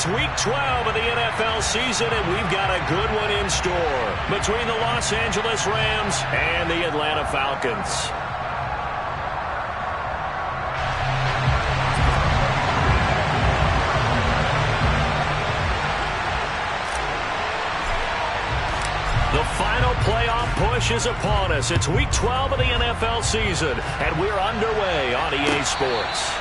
It's week 12 of the NFL season, and we've got a good one in store between the Los Angeles Rams and the Atlanta Falcons. The final playoff push is upon us. It's week 12 of the NFL season, and we're underway on EA Sports.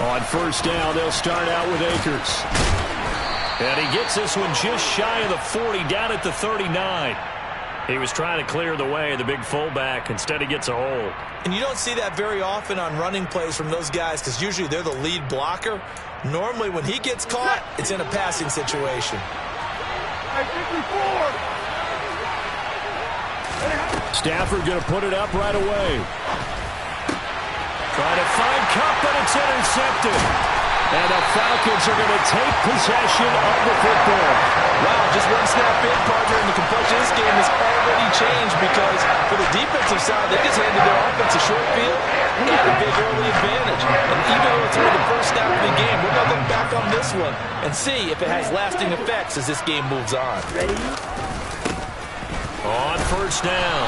On first down, they'll start out with Akers. And he gets this one just shy of the 40, down at the 39. He was trying to clear the way, the big fullback. Instead, he gets a hold. And you don't see that very often on running plays from those guys because usually they're the lead blocker. Normally, when he gets caught, it's in a passing situation. Stafford going to put it up right away. Trying to find Cup, but it's intercepted. And the Falcons are going to take possession of the football. Wow, just one snap in, partner, and the complexion of this game has already changed because for the defensive side, they just handed their offense a short field and a big early advantage. And even though it's only the first snap of the game, we're going to look back on this one and see if it has lasting effects as this game moves on. Ready? On first down,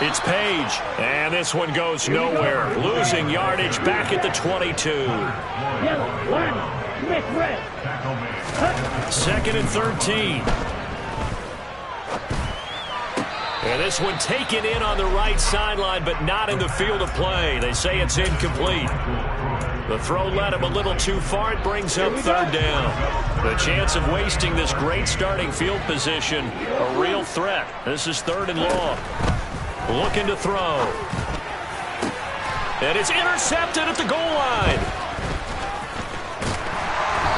it's Page, and this one goes nowhere. Losing yardage back at the 22. Second and 13. And this one taken in on the right sideline, but not in the field of play. They say it's incomplete. The throw led him a little too far. It brings up third down. The chance of wasting this great starting field position, a real threat. This is third and long. Looking to throw. And it's intercepted at the goal line.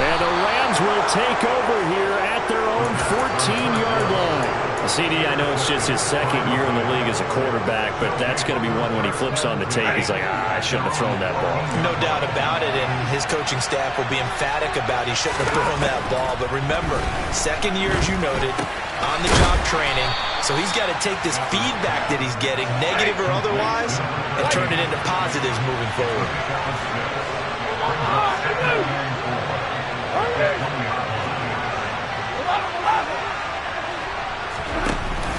And the Rams will take over here at their own 14-yard line. CD, I know it's just his second year in the league as a quarterback, but that's going to be one when he flips on the tape. He's like, I shouldn't have thrown that ball. No doubt about it, and his coaching staff will be emphatic about he shouldn't have thrown that ball. But remember, second year, as you noted, on-the-job training, so he's got to take this feedback that he's getting, negative or otherwise, and turn it into positives moving forward.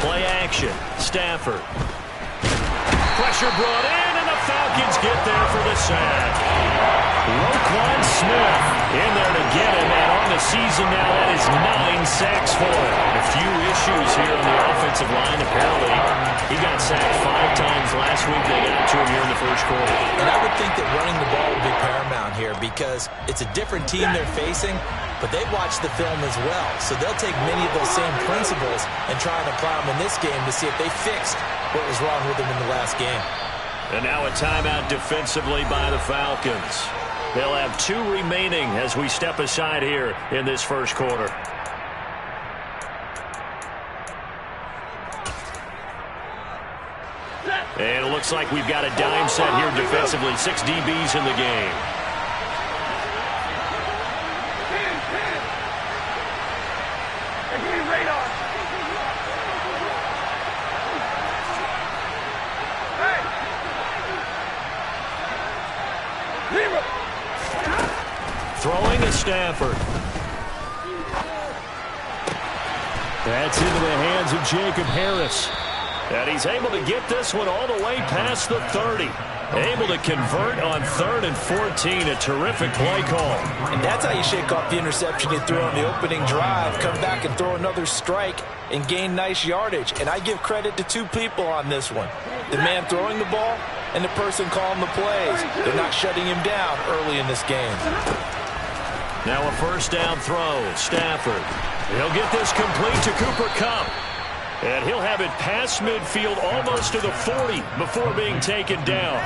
Play action. Stafford. Pressure brought in, and the Falcons get there for the sack. Roquan Smith in there to get him, and on the season now, that is 9 sacks for him. A few issues here on the offensive line, apparently. He got sacked 5 times last week. They got to him here in the first quarter. And I would think that running the ball would be paramount here because it's a different team they're facing, but they've watched the film as well. So they'll take many of those same principles and try and apply them in this game to see if they fixed what was wrong with them in the last game. And now a timeout defensively by the Falcons. They'll have 2 remaining as we step aside here in this first quarter. And it looks like we've got a dime set here defensively. 6 DBs in the game. Throwing is Stafford. That's into the hands of Jacob Harris. And he's able to get this one all the way past the 30. Able to convert on 3rd and 14. A terrific play call. And that's how you shake off the interception he threw on the opening drive. Come back and throw another strike and gain nice yardage. And I give credit to 2 people on this one. The man throwing the ball and the person calling the plays. They're not shutting him down early in this game. Now a first down throw. Stafford. He'll get this complete to Cooper Kupp. And he'll have it past midfield almost to the 40 before being taken down.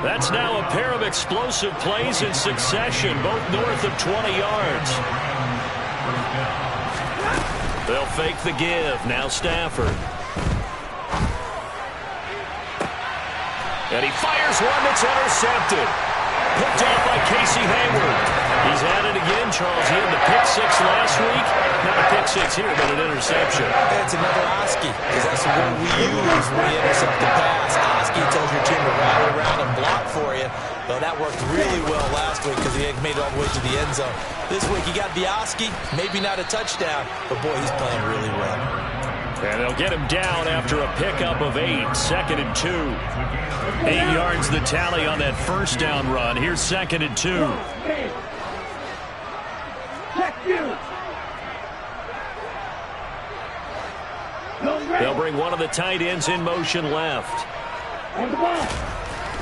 That's now a pair of explosive plays in succession, both north of 20 yards. They'll fake the give. Now Stafford. And he fires one that's intercepted. Picked off by Casey Hayward. He's at it again, Charles. He had the pick six last week. Not a pick six here, but an interception. That's another Oski, because that's the one we use when we intercept the pass. Oski tells your team to rally around and block for you. Well, that worked really well last week because he made it all the way to the end zone. This week he got the Oski, maybe not a touchdown, but boy, he's playing really well. And they'll get him down after a pickup of 8, 2nd and 2. 8 yards the tally on that first down run. Here's 2nd and 2. They'll bring one of the tight ends in motion left.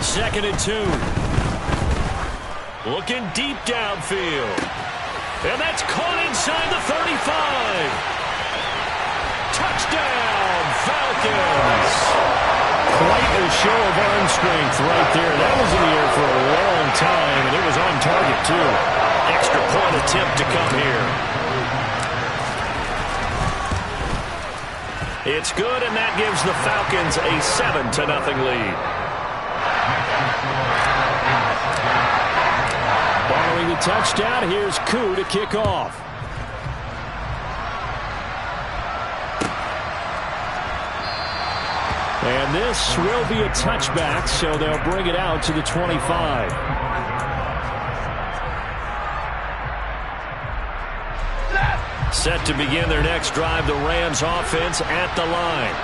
2nd and 2. Looking deep downfield. And that's caught inside the 35. Touchdown, Falcons. Quite a show of arm strength right there. That was in the air for a long time, and it was on target, too. Extra point attempt to come here. It's good, and that gives the Falcons a 7-0 lead. Following the touchdown, here's Koo to kick off. And this will be a touchback, so they'll bring it out to the 25. Set to begin their next drive, the Rams offense at the line.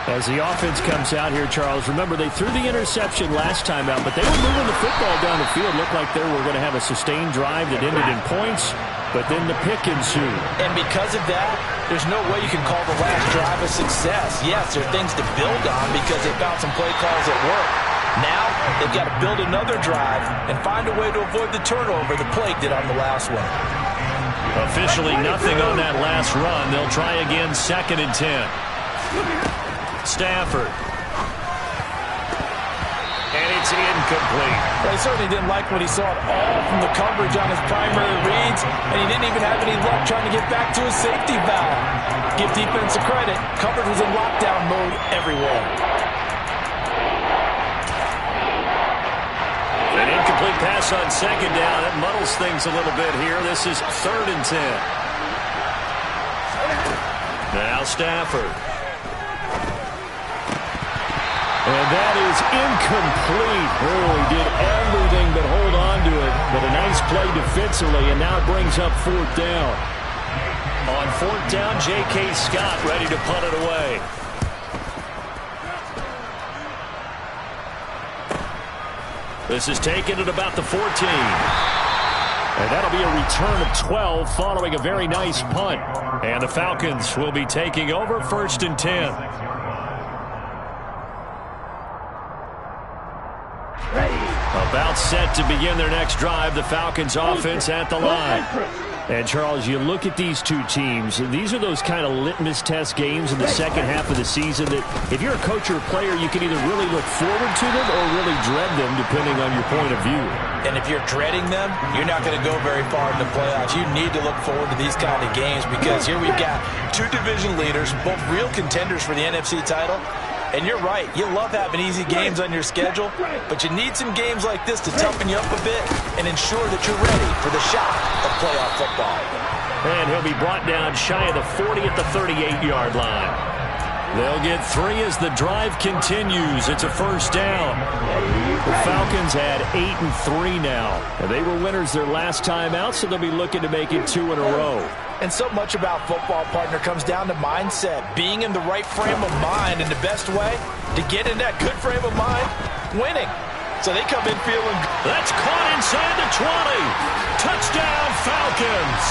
As the offense comes out here, Charles, remember they threw the interception last time out, but they were moving the football down the field. Looked like they were going to have a sustained drive that ended in points, but then the pick ensued. And because of that, there's no way you can call the last drive a success. Yes, there are things to build on because they found some play calls that work. Now, they've got to build another drive and find a way to avoid the turnover the Plague did on the last one. Officially nothing on that last run. They'll try again, 2nd and 10. Stafford. And it's incomplete. Well, he certainly didn't like what he saw at all from the coverage on his primary reads, and he didn't even have any luck trying to get back to his safety valve. Give defense a credit. Coverage was in lockdown mode everywhere. An incomplete pass on 2nd down. That muddles things a little bit here. This is 3rd and 10. Now Stafford. And that is incomplete. Oh, he did everything but hold on to it. But a nice play defensively, and now it brings up 4th down. On 4th down, J.K. Scott ready to punt it away. This is taken at about the 14. And that'll be a return of 12 following a very nice punt. And the Falcons will be taking over 1st and 10. About set to begin their next drive, the Falcons offense at the line. And, Charles, you look at these two teams, these are those kind of litmus test games in the second half of the season that if you're a coach or a player, you can either really look forward to them or really dread them, depending on your point of view. And if you're dreading them, you're not going to go very far in the playoffs. You need to look forward to these kind of games because here we've got two division leaders, both real contenders for the NFC title. And you're right, you love having easy games on your schedule, but you need some games like this to toughen you up a bit and ensure that you're ready for the shock of playoff football. And he'll be brought down shy of the 40 at the 38-yard line. They'll get 3 as the drive continues. It's a 1st down. The Falcons had 8-3 now. And they were winners their last time out, so they'll be looking to make it 2 in a row. And so much about football, partner, comes down to mindset. Being in the right frame of mind, and the best way to get in that good frame of mind, winning. So they come in feeling good. That's caught inside the 20. Touchdown, Falcons.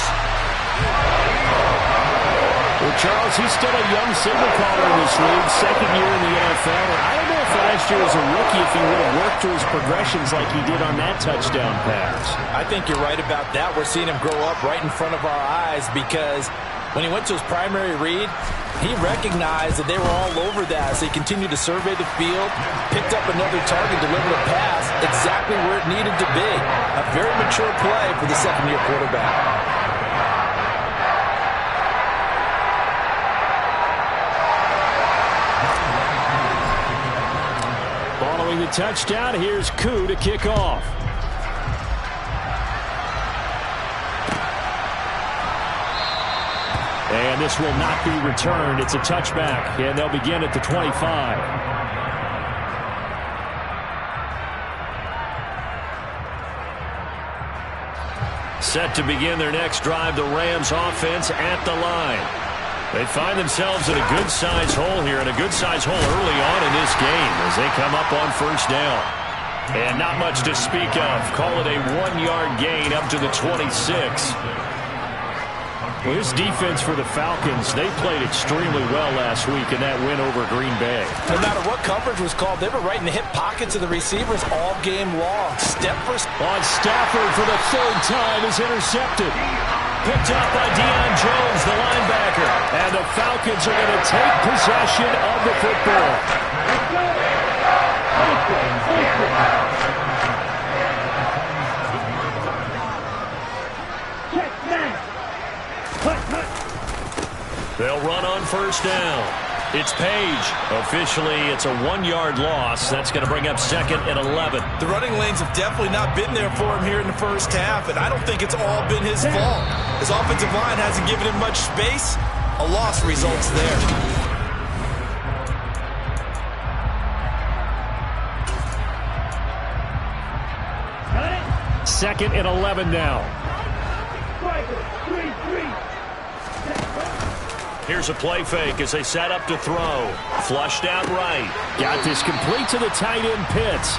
Well, Charles, he's still a young signal caller in this league, 2nd year in the NFL. And I don't know if last year as a rookie if he would have worked through his progressions like he did on that touchdown pass. I think you're right about that. We're seeing him grow up right in front of our eyes because when he went to his primary read, he recognized that they were all over that. So he continued to survey the field, picked up another target, delivered a pass exactly where it needed to be. A very mature play for the 2nd-year quarterback. Following the touchdown, here's Koo to kick off. And this will not be returned. It's a touchback, and they'll begin at the 25. Set to begin their next drive, the Rams offense at the line. They find themselves in a good-sized hole here, and a good-sized hole early on in this game as they come up on first down. And not much to speak of. Call it a 1-yard gain up to the 26. Well, this defense for the Falcons, they played extremely well last week in that win over Green Bay. No matter what coverage was called, they were right in the hip pockets of the receivers all game long. Step for step. On Stafford for the third time is intercepted. Picked up by Deion Jones, the linebacker. And the Falcons are going to take possession of the football. They'll run on first down. It's Page. Officially, it's a 1-yard loss. That's going to bring up second and 11. The running lanes have definitely not been there for him here in the first half, and I don't think it's all been his fault. His offensive line hasn't given him much space. A loss results there. Second and 11 now. Here's a play fake as they set up to throw. Flushed out right. Got this complete to the tight end Pitts.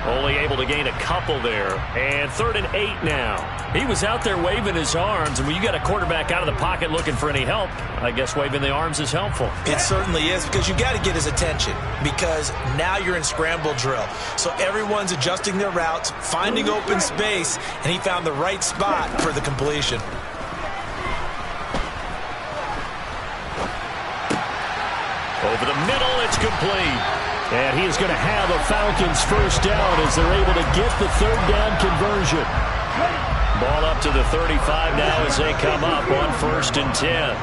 Only able to gain a couple there. And 3rd and 8 now. He was out there waving his arms, and when you got a quarterback out of the pocket looking for any help, I guess waving the arms is helpful. It certainly is, because you got to get his attention, because now you're in scramble drill. So everyone's adjusting their routes, finding open space, and he found the right spot for the completion. Over the middle, it's complete. And he is going to have a Falcons first down as they're able to get the 3rd down conversion. Ball up to the 35 now as they come up on 1st and 10.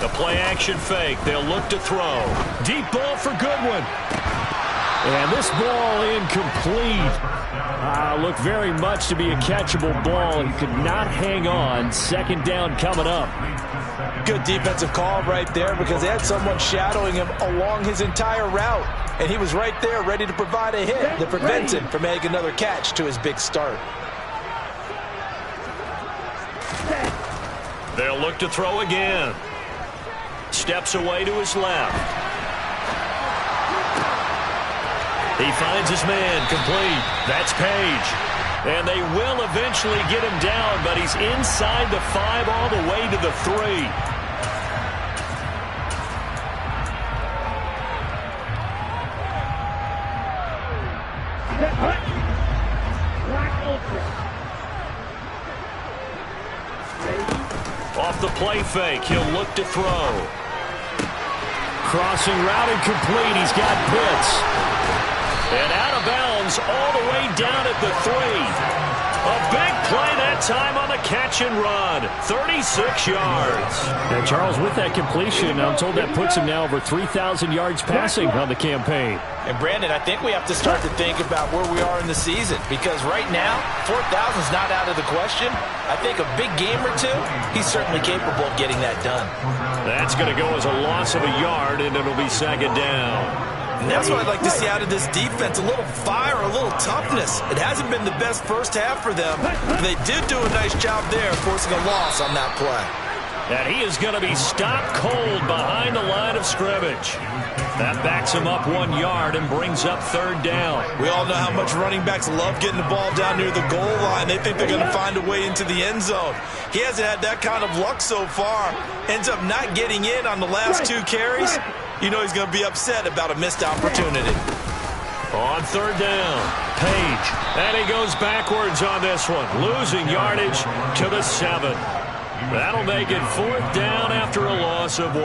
The play action fake. They'll look to throw. Deep ball for Goodwin. And this ball incomplete. Looked very much to be a catchable ball and could not hang on. 2nd down coming up. Good defensive call right there, because they had someone shadowing him along his entire route. And he was right there ready to provide a hit that prevents him from making another catch to his big start. They'll look to throw again. Steps away to his left. He finds his man complete. That's Page. And they will eventually get him down, but he's inside the 5 all the way to the 3. Off the play fake, he'll look to throw. Crossing route incomplete. He's got Pitts. And out of bounds all the way down at the 3. A big play that time on the catch and run. 36 yards. Now, Charles, with that completion, I'm told that puts him now over 3,000 yards passing on the campaign. And, Brandon, I think we have to start to think about where we are in the season, because right now, 4,000 is not out of the question. I think a big game or two, he's certainly capable of getting that done. That's going to go as a loss of a yard, and it'll be 2nd down. And that's what I'd like to see out of this defense, a little fire, a little toughness. It hasn't been the best first half for them, but they did do a nice job there forcing a loss on that play. And he is going to be stopped cold behind the line of scrimmage. That backs him up 1 yard and brings up 3rd down. We all know how much running backs love getting the ball down near the goal line. They think they're going to find a way into the end zone. He hasn't had that kind of luck so far. Ends up not getting in on the last 2 carries. You know he's going to be upset about a missed opportunity. On 3rd down, Page. And he goes backwards on this one, losing yardage to the 7. That'll make it 4th down after a loss of 1.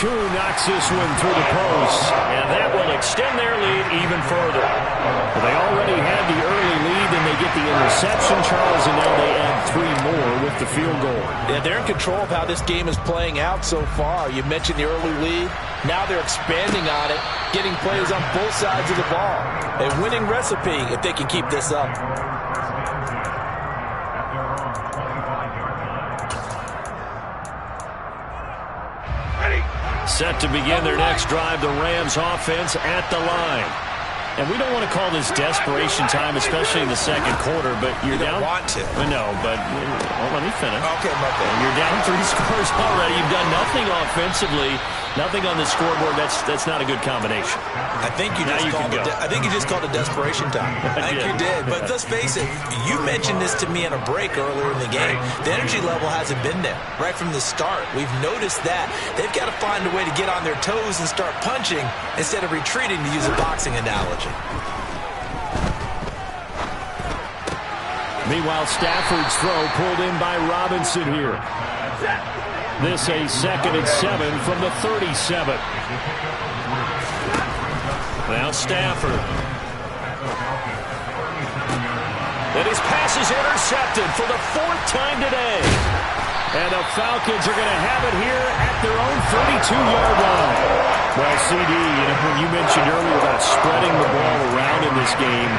Koo knocks this one through the post, and that will extend their lead even further. They already had the early lead, and they get the interception, Charles, and now they add 3 more with the field goal. Yeah, they're in control of how this game is playing out so far. You mentioned the early lead. Now they're expanding on it, getting plays on both sides of the ball. A winning recipe if they can keep this up. Set to begin their next drive, the Rams offense at the line. And we don't want to call this desperation time, especially in the second quarter, but you're down. You don't want to. No, but let me finish. Okay, my bad. You're down 3 scores already. You've done nothing offensively, nothing on the scoreboard. That's not a good combination. I think you just called it desperation time. I think you did. But let's face it, you mentioned this to me on a break earlier in the game. The energy level hasn't been there right from the start. We've noticed that. They've got to find a way to get on their toes and start punching instead of retreating, to use a boxing analogy. Meanwhile, Stafford's throw pulled in by Robinson here. This a 2nd and 7 from the 37. Now Stafford. And his pass is intercepted for the 4th time today. And the Falcons are going to have it here at their own 32-yard line. Well, CD, when you mentioned earlier about spreading the ball around in this game,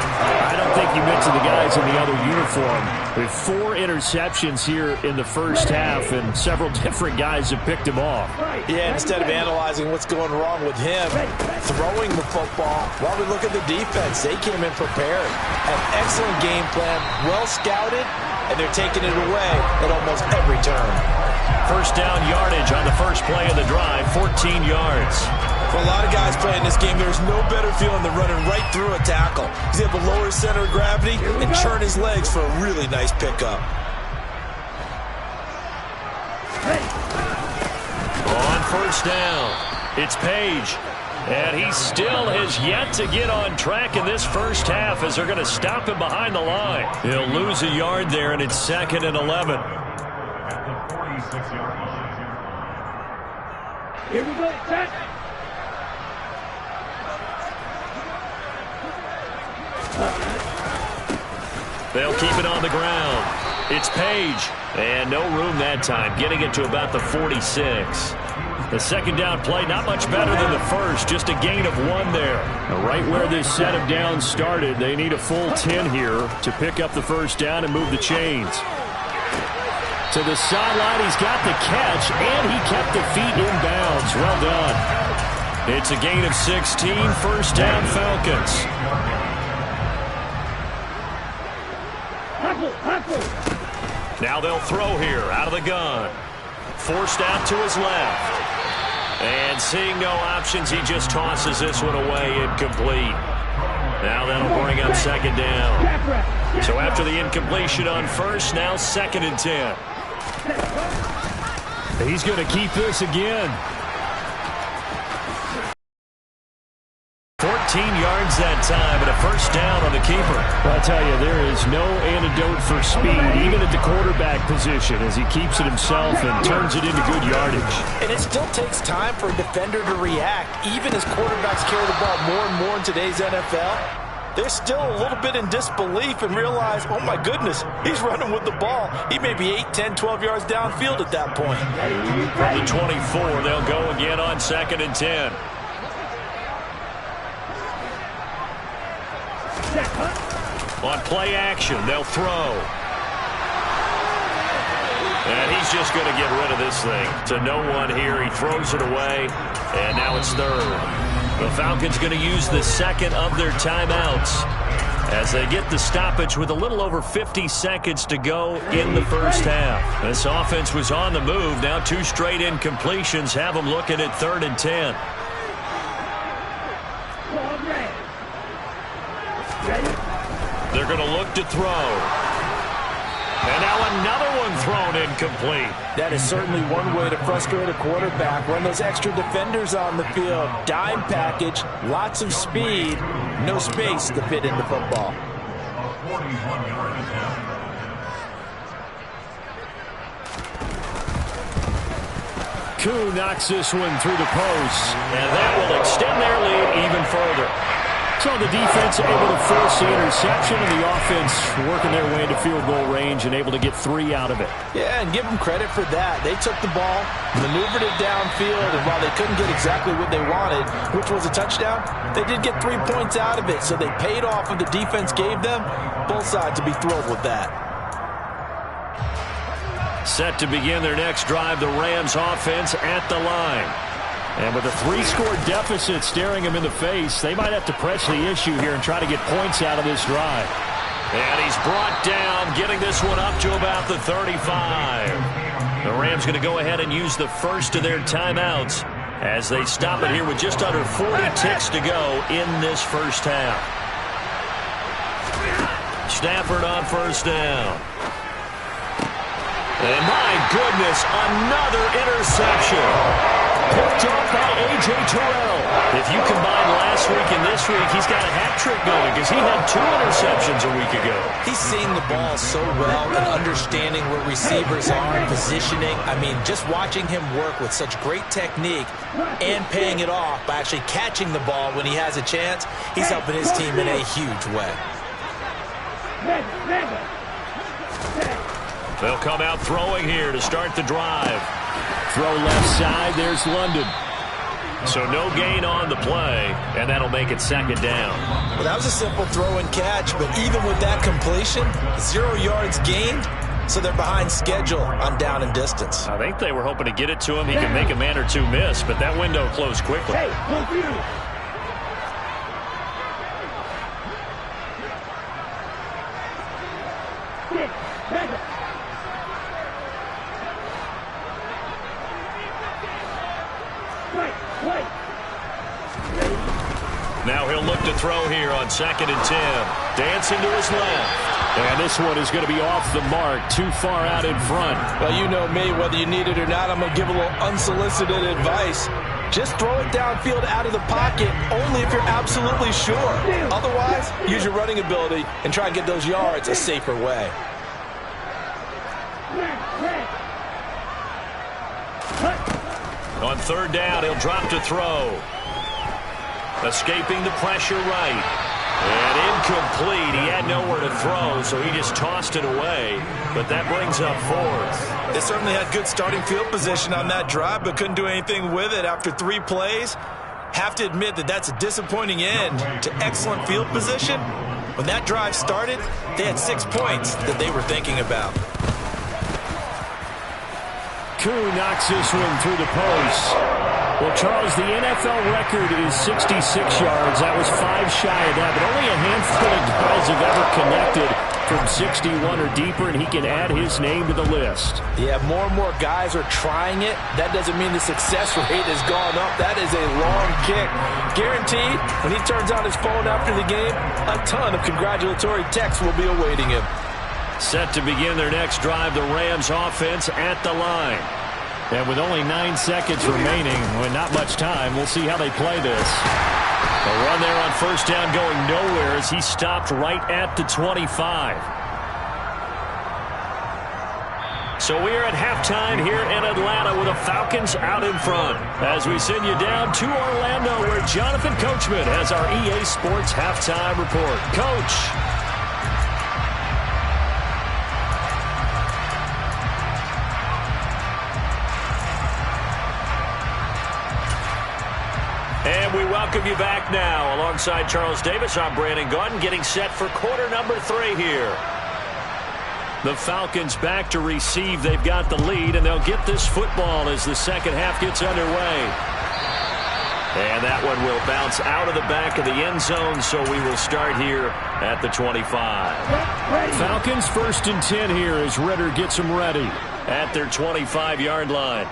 I don't think you mentioned the guys in the other uniform. With 4 interceptions here in the first half, and several different guys have picked him off. Yeah, instead of analyzing what's going wrong with him, throwing the football, while we look at the defense, they came in prepared. An excellent game plan, well scouted, and they're taking it away at almost every turn. First down yardage on the first play of the drive, 14 yards. For a lot of guys playing this game, there's no better feeling than running right through a tackle. He's able to lower his center of gravity and churn his legs for a really nice pickup. On first down, it's Page. And he still has yet to get on track in this first half as they're going to stop him behind the line. He'll lose a yard there, and it's 2nd and 11. Here we go, set. They'll keep it on the ground. It's Page. And no room that time, getting it to about the 46. The second down play, not much better than the first, just a gain of 1 there. Right where this set of downs started, they need a full 10 here to pick up the first down and move the chains. To the sideline, he's got the catch, and he kept the feet in bounds. Well done. It's a gain of 16, first down Falcons. Now they'll throw here out of the gun. Forced out to his left. And seeing no options, he just tosses this one away, incomplete. Now that'll bring up second down. So after the incompletion on first, now 2nd and 10. He's going to keep this again. 14 yards that time, and a first down on the keeper. Well, I tell you, there is no antidote for speed, even at the quarterback position, as he keeps it himself and turns it into good yardage. And it still takes time for a defender to react, even as quarterbacks carry the ball more and more in today's NFL. They're still a little bit in disbelief and realize, oh my goodness, he's running with the ball. He may be 8, 10, 12 yards downfield at that point. From the 24, they'll go again on 2nd and 10. On play action, they'll throw. And he's just going to get rid of this thing. To no one here, he throws it away, and now it's 3rd. The Falcons going to use the 2nd of their timeouts as they get the stoppage with a little over 50 seconds to go in the first half. This offense was on the move. Now 2 straight incompletions have them looking at 3rd and 10. They're going to look to throw. And now another one thrown incomplete. That is certainly one way to frustrate a quarterback. Run those extra defenders on the field. Dime package, lots of speed, no space to fit in the football. Koo knocks this one through the post. And that will extend their lead even further. So the defense able to force the interception, and the offense working their way into field goal range and able to get 3 out of it. Yeah, and give them credit for that. They took the ball, maneuvered it downfield, and while they couldn't get exactly what they wanted, which was a touchdown, they did get 3 points out of it, so they paid off what the defense gave them. Both sides will be thrilled with that. Set to begin their next drive, the Rams offense at the line. And with a 3-score deficit staring them in the face, they might have to press the issue here and try to get points out of this drive. And he's brought down, getting this one up to about the 35. The Rams going to go ahead and use the first of their timeouts as they stop it here with just under 40 ticks to go in this first half. Stafford on first down. And my goodness, another interception. Picked off by A.J. Terrell. If you combine last week and this week, he's got a hat trick going because he had 2 interceptions a week ago. He's seeing the ball so well and understanding where receivers are and positioning. I mean, just watching him work with such great technique and paying it off by actually catching the ball when he has a chance, he's helping his team in a huge way. They'll come out throwing here to start the drive. Throw left side, there's London. So no gain on the play, and that'll make it second down. Well, that was a simple throw and catch, but even with that completion, 0 yards gained, so they're behind schedule on down and distance. I think they were hoping to get it to him. He can make a man or 2 miss, but that window closed quickly. Now he'll look to throw here on 2nd and 10. Dancing to his left. And this one is going to be off the mark, too far out in front. Well, you know me, whether you need it or not, I'm going to give a little unsolicited advice. Just throw it downfield out of the pocket, only if you're absolutely sure. Otherwise, use your running ability and try and get those yards a safer way. On 3rd down, he'll drop to throw. Escaping the pressure right. And incomplete. He had nowhere to throw, so he just tossed it away. But that brings up 4th. They certainly had good starting field position on that drive, but couldn't do anything with it after 3 plays. Have to admit that that's a disappointing end to excellent field position. When that drive started, they had 6 points that they were thinking about. Koo knocks this one through the post. Well, Charles, the NFL record is 66 yards. That was 5 shy of that, but only a handful of guys have ever connected from 61 or deeper, and he can add his name to the list. Yeah, more and more guys are trying it. That doesn't mean the success rate has gone up. That is a long kick. Guaranteed, when he turns on his phone after the game, a ton of congratulatory texts will be awaiting him. Set to begin their next drive, the Rams offense at the line. And with only 9 seconds remaining, with not much time, we'll see how they play this. A run there on 1st down going nowhere as he stopped right at the 25. So we are at halftime here in Atlanta with the Falcons out in front. As we send you down to Orlando where Jonathan Coachman has our EA Sports halftime report. Coach. And we welcome you back now. Alongside Charles Davis, I'm Brandon Gaudin, getting set for quarter number 3 here. The Falcons back to receive. They've got the lead, and they'll get this football as the second half gets underway. And that one will bounce out of the back of the end zone, so we will start here at the 25. Falcons 1st and 10 here as Ritter gets them ready. At their 25-yard line.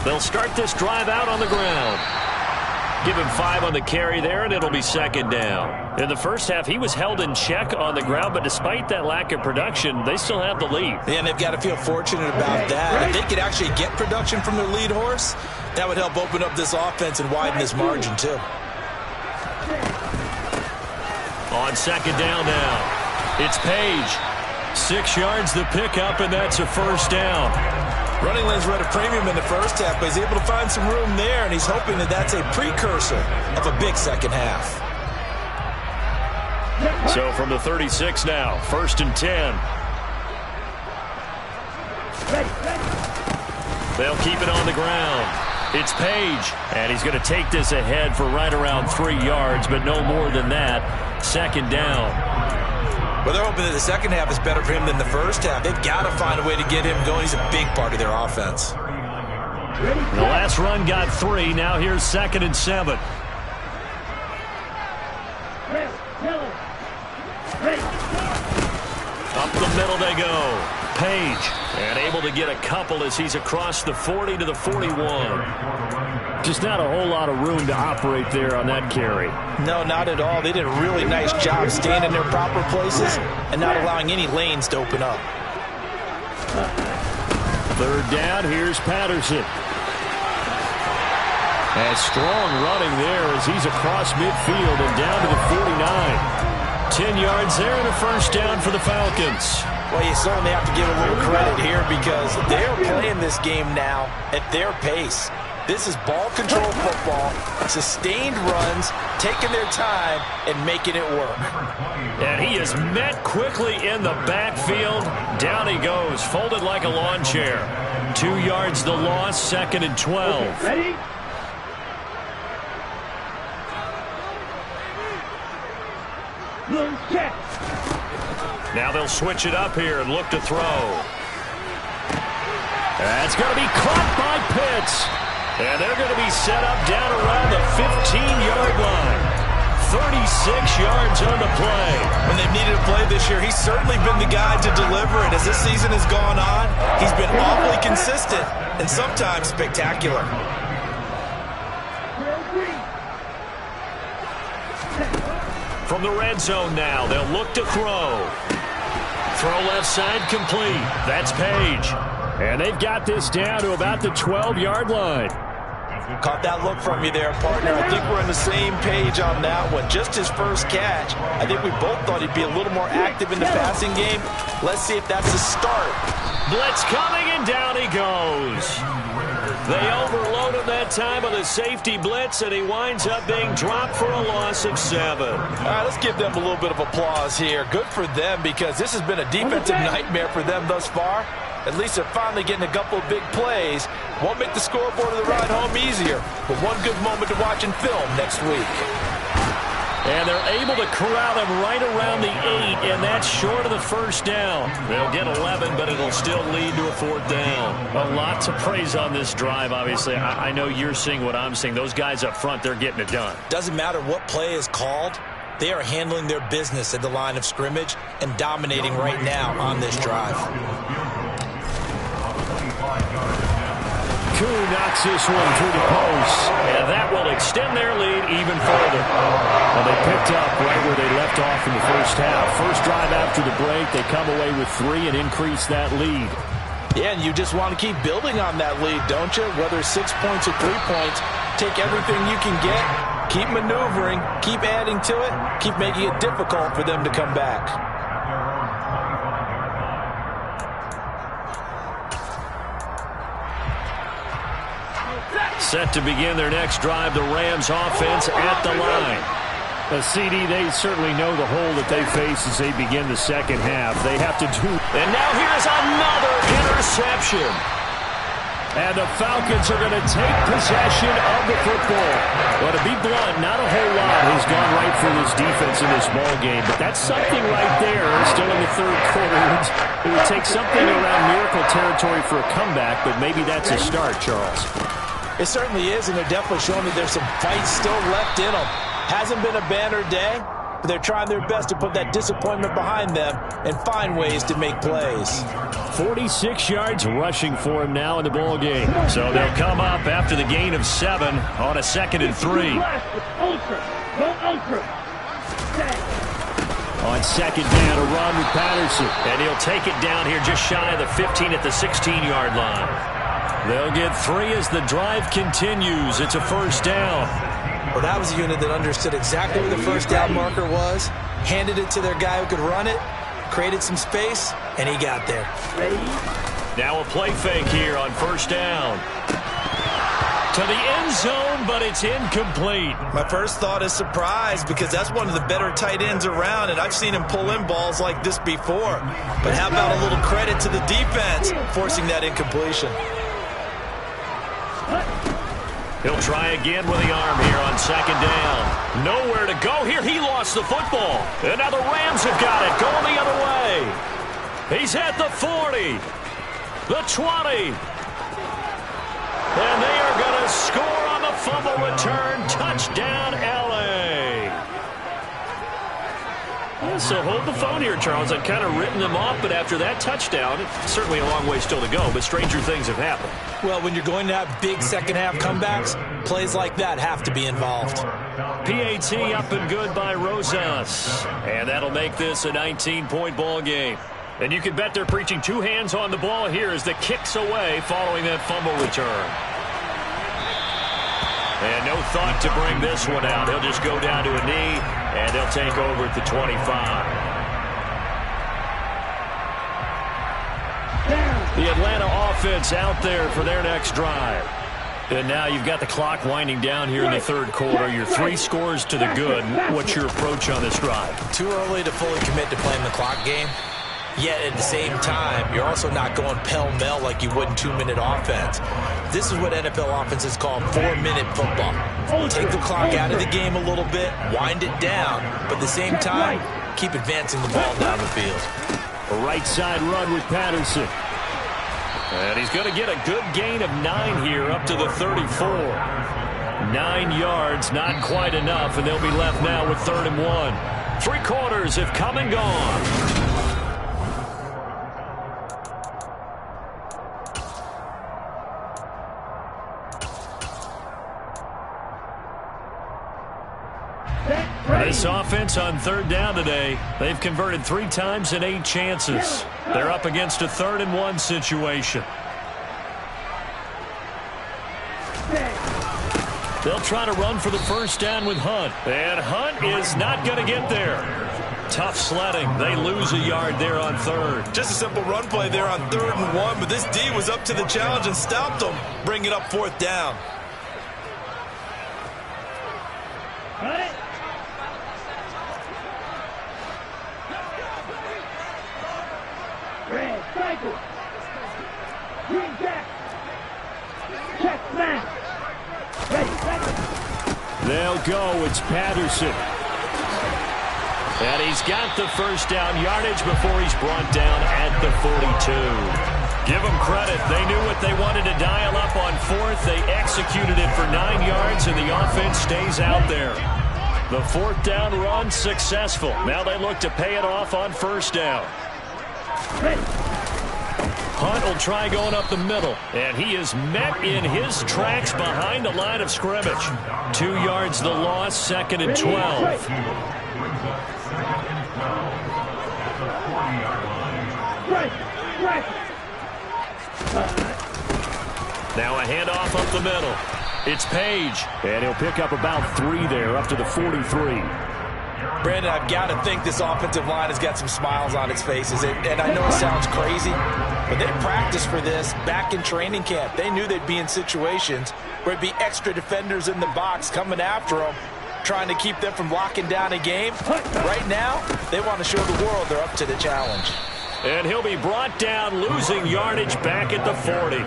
They'll start this drive out on the ground. Give him 5 on the carry there, and it'll be 2nd down. In the first half, he was held in check on the ground, but despite that lack of production, they still have the lead. Yeah, and they've got to feel fortunate about that. If they could actually get production from their lead horse, that would help open up this offense and widen this margin, too. On 2nd down now, it's Page. 6 yards the pickup, and that's a 1st down. Running lanes were at a premium in the first half, but he's able to find some room there, and he's hoping that that's a precursor of a big second half. So from the 36 now, 1st and 10. They'll keep it on the ground. It's Page, and he's going to take this ahead for right around 3 yards, but no more than that. 2nd down. Well, they're hoping that the second half is better for him than the first half. They've got to find a way to get him going. He's a big part of their offense. The last run got 3. Now here's 2nd and 7. Up the middle they go. Page, and able to get a couple as he's across the 40 to the 41. Just not a whole lot of room to operate there on that carry. No, not at all. They did a really nice job staying in their proper places and not allowing any lanes to open up. 3rd down, here's Patterson. And strong running there as he's across midfield and down to the 49. 10 yards there and a 1st down for the Falcons. Well, you certainly have to give a little credit here because they're playing this game now at their pace. This is ball control football, sustained runs, taking their time and making it work. And he is met quickly in the backfield. Down he goes, folded like a lawn chair. 2 yards the loss, 2nd and 12. Ready? Check. Now they'll switch it up here and look to throw. That's going to be caught by Pitts. And they're going to be set up down around the 15-yard line. 36 yards on the play. When they've needed a play this year, he's certainly been the guy to deliver it. As this season has gone on, he's been awfully consistent and sometimes spectacular. From the red zone now, they'll look to throw. Throw left side complete. That's Page. And they've got this down to about the 12-yard line. Caught that look from you there, partner. I think we're on the same page on that one. Just his first catch. I think we both thought he'd be a little more active in the passing game. Let's see if that's the start. Blitz coming, and down he goes. They overload him that time with a safety blitz, and he winds up being dropped for a loss of 7. All right, let's give them a little bit of applause here. Good for them because this has been a defensive nightmare for them thus far. At least they're finally getting a couple of big plays. Won't make the scoreboard of the ride home easier, but one good moment to watch in film next week. And they're able to corral him right around the 8, and that's short of the 1st down. They'll get 11, but it'll still lead to a 4th down. A lot to praise on this drive, obviously. I know you're seeing what I'm seeing. Those guys up front, they're getting it done. Doesn't matter what play is called. They are handling their business at the line of scrimmage and dominating right now on this drive. Koo knocks this one through the post, and that will extend their lead even further. Well, they picked up right where they left off in the first half. First drive after the break, they come away with 3 and increase that lead. Yeah, and you just want to keep building on that lead, don't you? Whether 6 points or 3 points, take everything you can get, keep maneuvering, keep adding to it, keep making it difficult for them to come back. Set to begin their next drive, the Rams offense at the line. The CD, they certainly know the hole that they face as they begin the second half. They have to do. And now here's another interception. And the Falcons are going to take possession of the football. Well, to be blunt, not a whole lot has gone right for this defense in this ball game, but that's something right there. Still in the 3rd quarter. It would take something around miracle territory for a comeback, but maybe that's a start, Charles. It certainly is, and they're definitely showing that there's some fight still left in them. Hasn't been a banner day, but they're trying their best to put that disappointment behind them and find ways to make plays. 46 yards rushing for him now in the ball game. So they'll come up after the gain of 7 on a 2nd and 3. On 2nd down, a run with Patterson. And he'll take it down here just shy of the 15 at the 16-yard line. They'll get 3 as the drive continues. It's a 1st down. Well, that was a unit that understood exactly where the 1st down marker was, handed it to their guy who could run it, created some space, and he got there. Now a play fake here on first down. To the end zone, but it's incomplete. My first thought is surprise because that's one of the better tight ends around, and I've seen him pull in balls like this before. But how about a little credit to the defense forcing that incompletion? He'll try again with the arm here on second down. Nowhere to go here. He lost the football. And now the Rams have got it. Going the other way. He's at the 40. The 20. And they are going to score on the fumble return. Touchdown, L.A. So hold the phone here, Charles. I've kind of written them off, but after that touchdown, it's certainly a long way still to go, but stranger things have happened. Well, when you're going to have big second-half comebacks, plays like that have to be involved. PAT up and good by Rosas. And that'll make this a 19-point ball game. And you can bet they're preaching two hands on the ball here as the kick's away following that fumble return. And no thought to bring this one out. He'll just go down to a knee, and they'll take over at the 25. The Atlanta offense out there for their next drive. And now you've got the clock winding down here in the third quarter. Your 3 scores to the good. What's your approach on this drive? Too early to fully commit to playing the clock game. Yet at the same time, you're also not going pell-mell like you would in 2-minute offense. This is what NFL offenses call 4-minute football. Take the clock out of the game a little bit, wind it down, but at the same time, keep advancing the ball down the field. A right side run with Patterson. And he's going to get a good gain of 9 here up to the 34. 9 yards, not quite enough, and they'll be left now with 3rd and 1. 3 quarters have come and gone. This offense on 3rd down today, they've converted 3 times in 8 chances. They're up against a 3rd and 1 situation. They'll try to run for the first down with Hunt. And Hunt is not going to get there. Tough sledding. They lose a yard there on 3rd. Just a simple run play there on 3rd and 1, but this D was up to the challenge and stopped them, bringing up 4th down. They'll go. It's Patterson. And he's got the first down yardage before he's brought down at the 42. Give them credit. They knew what they wanted to dial up on 4th. They executed it for 9 yards, and the offense stays out there. The 4th down run successful. Now they look to pay it off on 1st down. Hunt will try going up the middle, and he is met in his tracks behind the line of scrimmage. 2 yards the loss, 2nd and 12. Now a handoff up the middle. It's Page, and he'll pick up about 3 there, up to the 43. Brandon, I've got to think this offensive line has got some smiles on its faces. And I know it sounds crazy, but they practiced for this back in training camp. They knew they'd be in situations where it'd be extra defenders in the box coming after them, trying to keep them from locking down a game. Right now, they want to show the world they're up to the challenge. And he'll be brought down, losing yardage back at the 40.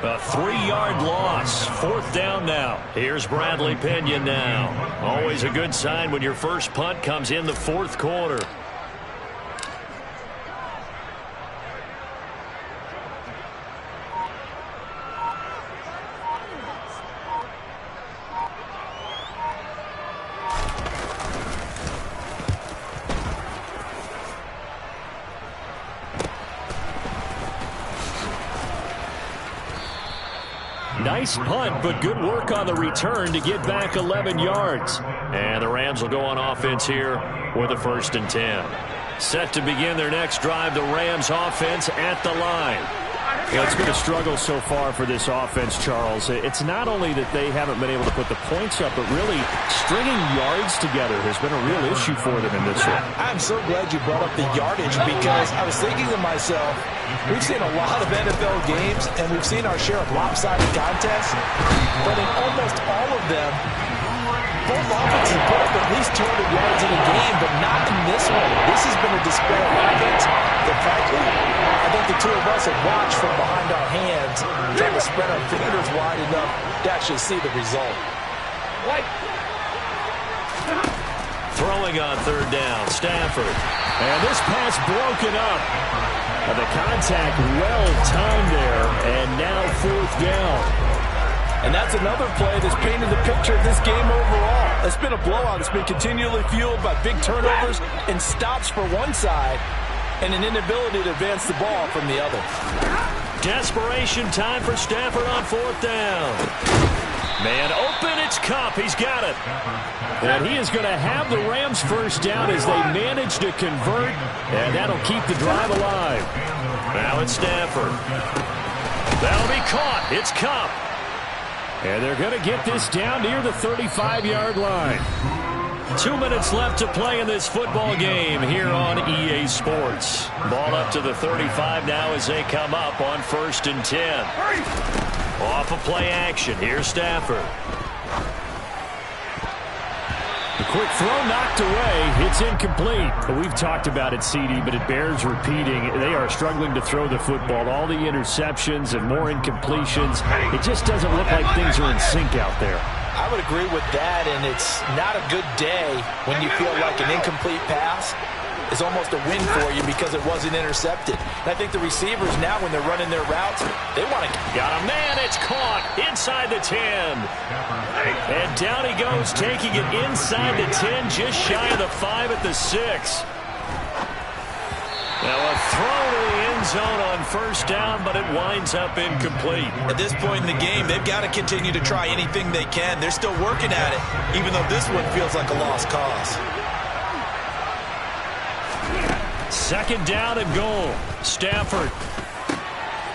A 3-yard loss. 4th down now. Here's Bradley Pinion now. Always a good sign when your first punt comes in the 4th quarter. Nice punt, but good work on the return to get back 11 yards. And the Rams will go on offense here with a 1st and 10. Set to begin their next drive, the Rams offense at the line. Yeah, it's been a struggle so far for this offense, Charles. It's not only that they haven't been able to put the points up, but really stringing yards together has been a real issue for them in this one. I'm so glad you brought up the yardage because I was thinking to myself, we've seen a lot of NFL games and we've seen our share of lopsided contests, but in almost all of them, both offenses put up at least 200 yards in a game, but not in this one. This has been a display of offense that, frankly, I think the two of us have watched from behind our hands, trying to spread our fingers wide enough to actually see the result. Throwing on third down, Stafford. And this pass broken up. The contact well-timed there, and now fourth down. And that's another play that's painted the picture of this game overall. It's been a blowout. It's been continually fueled by big turnovers and stops for one side and an inability to advance the ball from the other. Desperation time for Stafford on fourth down. Man open, it's Kupp. He's got it. And he is going to have the Rams first down as they manage to convert, and that'll keep the drive alive. Now it's Stafford. That'll be caught. It's Kupp. And they're going to get this down near the 35-yard line. 2 minutes left to play in this football game here on EA Sports. Ball up to the 35 now as they come up on 1st and 10. Off of play action. Here's Stafford. The quick throw knocked away. It's incomplete. We've talked about it, CD, but it bears repeating. They are struggling to throw the football. All the interceptions and more incompletions. It just doesn't look like things are in sync out there. I would agree with that, and it's not a good day when you feel like an incomplete pass is almost a win for you because it wasn't intercepted. And I think the receivers now, when they're running their routes, they want to... Got a man, it's caught inside the 10. And down he goes, taking it inside the 10, just shy of the 5 at the 6. Now a throw to the end zone on first down, but it winds up incomplete. At this point in the game, they've got to continue to try anything they can. They're still working at it, even though this one feels like a lost cause. Second down and goal. Stafford.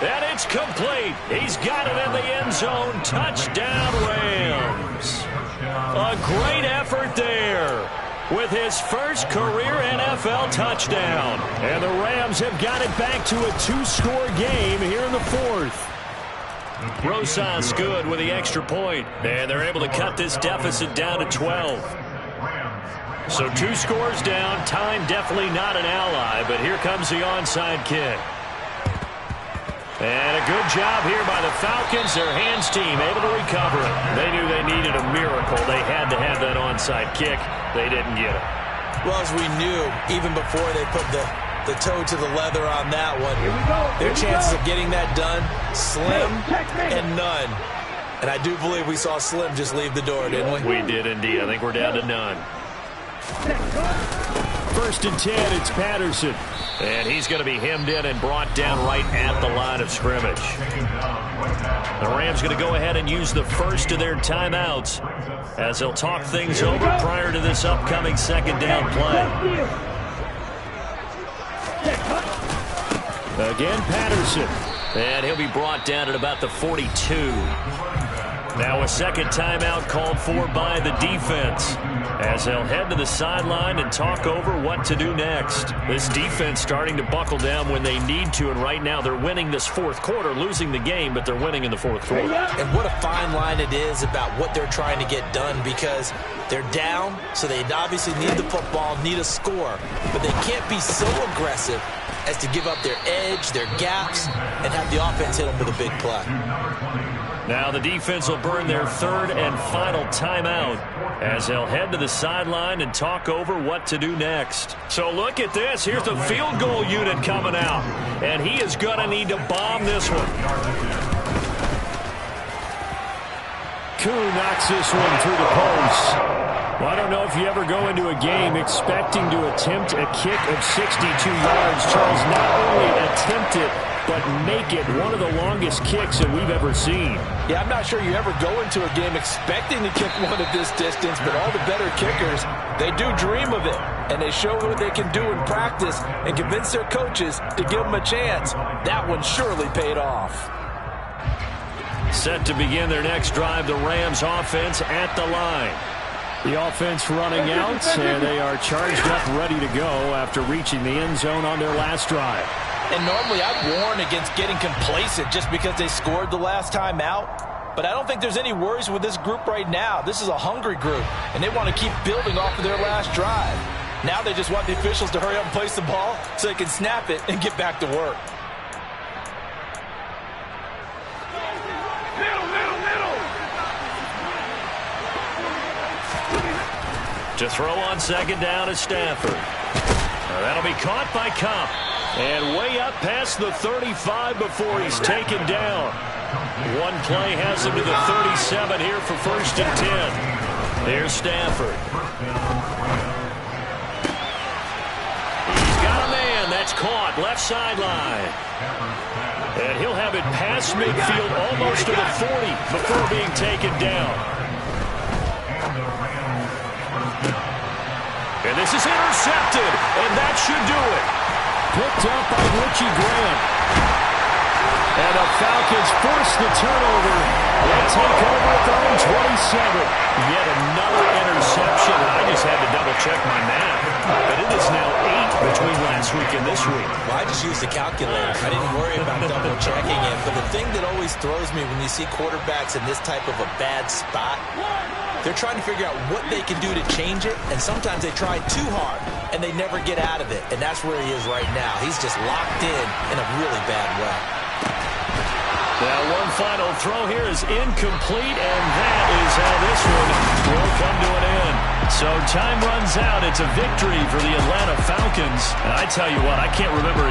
And it's complete. He's got it in the end zone. Touchdown, Rams. A great effort there with his first career NFL touchdown. And the Rams have got it back to a 2-score game here in the fourth. Rosas good with the extra point. And they're able to cut this deficit down to 12. So 2 scores down. Time definitely not an ally, but here comes the onside kick. And a good job here by the Falcons. Their hands team able to recover it. They knew they needed a miracle. They had to have that onside kick. They didn't get it. Well, as we knew, even before they put the toe to the leather on that one, their chances of getting that done, slim and none. And I do believe we saw Slim just leave the door, didn't we? We did indeed. I think we're down to none. 1st and 10, it's Patterson. And he's going to be hemmed in and brought down right at the line of scrimmage. The Rams going to go ahead and use the first of their timeouts as they'll talk things over prior to this upcoming second down play. Again, Patterson. And he'll be brought down at about the 42. Now a second timeout called for by the defense as they'll head to the sideline and talk over what to do next. This defense starting to buckle down when they need to, and right now they're winning this fourth quarter, losing the game, but they're winning in the fourth quarter. And what a fine line it is about what they're trying to get done, because they're down, so they obviously need the football, need a score, but they can't be so aggressive as to give up their edge, their gaps, and have the offense hit them with a big play. Now the defense will burn their third and final timeout as they'll head to the sideline and talk over what to do next. So look at this. Here's the field goal unit coming out, and he is going to need to bomb this one. Koo knocks this one through the post. Well, I don't know if you ever go into a game expecting to attempt a kick of 62 yards. Charles, not only attempt it, but make it one of the longest kicks that we've ever seen. Yeah, I'm not sure you ever go into a game expecting to kick one at this distance, but all the better kickers, they do dream of it. and they showed what they can do in practice and convinced their coaches to give them a chance. That one surely paid off. Set to begin their next drive, the Rams offense at the line. The offense running out, and they are charged up, ready to go after reaching the end zone on their last drive. And normally I'd warn against getting complacent just because they scored the last time out. But I don't think there's any worries with this group right now. This is a hungry group, and they want to keep building off of their last drive. Now they just want the officials to hurry up and place the ball so they can snap it and get back to work. To throw on second down is Stafford. That'll be caught by Cup. And way up past the 35 before he's taken down. One play has him to the 37 here for 1st and 10. Here's Stafford. He's got a man. That's caught. Left sideline. And he'll have it past midfield almost to the 40 before being taken down. And this is intercepted, and that should do it. Picked up by Richie Graham. And the Falcons force the turnover. They take over at their own 27. Yet another interception. I just had to double-check my math. But it is now 8 between last week and this week. Well, I just used the calculator. I didn't worry about double-checking it. But the thing that always throws me when you see quarterbacks in this type of a bad spot, they're trying to figure out what they can do to change it, and sometimes they try too hard, and they never get out of it. And that's where he is right now. He's just locked in a really bad way. Now one final throw here is incomplete, and that is how this one will come to an end. So time runs out. It's a victory for the Atlanta Falcons. And I tell you what, I can't remember